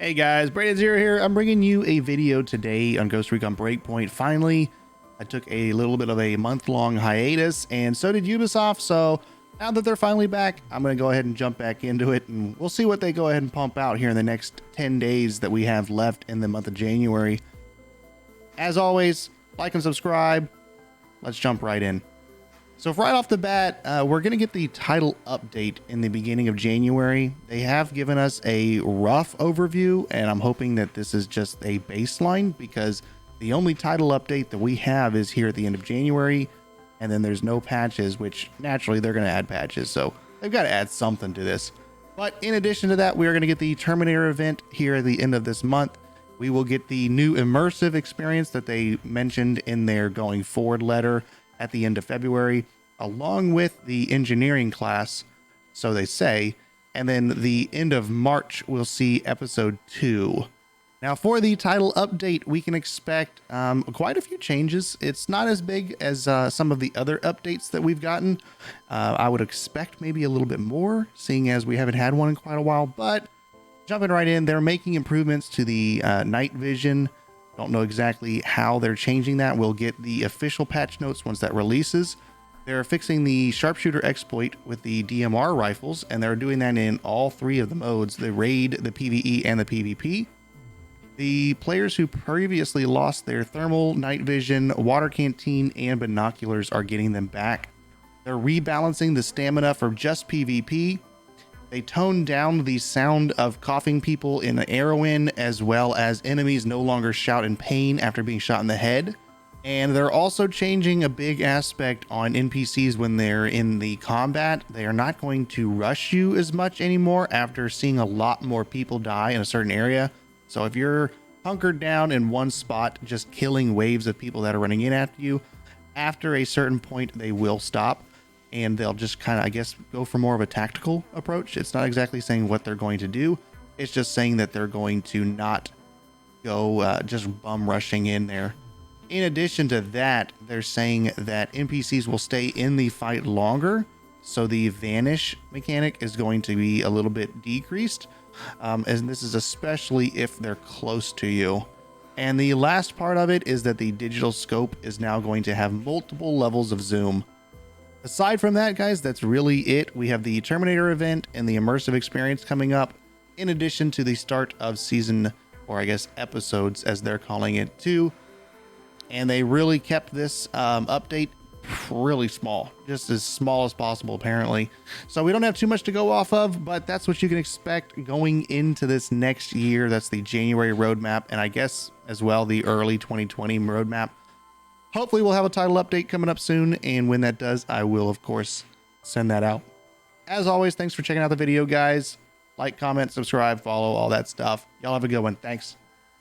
Hey guys, Brandon Zero here. I'm bringing you a video today on Ghost Recon Breakpoint. Finally, I took a little bit of a month-long hiatus, and so did Ubisoft. So now that they're finally back, I'm going to go ahead and jump back into it, and we'll see what they go ahead and pump out here in the next 10 days that we have left in the month of January. As always, like and subscribe. Let's jump right in. So right off the bat, we're going to get the title update in the beginning of January. They have given us a rough overview, and I'm hoping that this is just a baseline because the only title update that we have is here at the end of January, and then there's no patches, which naturally they're going to add patches, so they've got to add something to this. But in addition to that, we are going to get the Terminator event here at the end of this month. We will get the new immersive experience that they mentioned in their going forward letter at the end of February, along with the engineering class, so they say, and then the end of March we'll see episode 2. Now for the title update, we can expect quite a few changes. It's not as big as some of the other updates that we've gotten. I would expect maybe a little bit more, seeing as we haven't had one in quite a while, but jumping right in, they're making improvements to the night vision. Don't know exactly how they're changing that. We'll get the official patch notes once that releases. They're fixing the sharpshooter exploit with the DMR rifles, and they're doing that in all 3 of the modes, the raid, the PvE, and the PvP. The players who previously lost their thermal, night vision, water canteen, and binoculars are getting them back. They're rebalancing the stamina for just PvP. They toned down the sound of coughing people in the Arrowin, as well as enemies no longer shout in pain after being shot in the head. And they're also changing a big aspect on NPCs when they're in the combat. They are not going to rush you as much anymore after seeing a lot more people die in a certain area. So if you're hunkered down in one spot, just killing waves of people that are running in after you, after a certain point, they will stop. And they'll just kind of, I guess, go for more of a tactical approach. It's not exactly saying what they're going to do. It's just saying that they're going to not go just bum rushing in there. In addition to that, they're saying that NPCs will stay in the fight longer. So the vanish mechanic is going to be a little bit decreased. And this is especially if they're close to you. And the last part of it is that the digital scope is now going to have multiple levels of zoom. Aside from that, guys, that's really it. We have the Terminator event and the immersive experience coming up, in addition to the start of season, or I guess episodes as they're calling it, 2. And they really kept this update really small, just as small as possible, apparently. So we don't have too much to go off of, but that's what you can expect going into this next year. That's the January roadmap, and I guess as well the early 2020 roadmap. Hopefully we'll have a title update coming up soon, and when that does, I will, of course, send that out. As always, thanks for checking out the video, guys. Like, comment, subscribe, follow, all that stuff. Y'all have a good one. Thanks.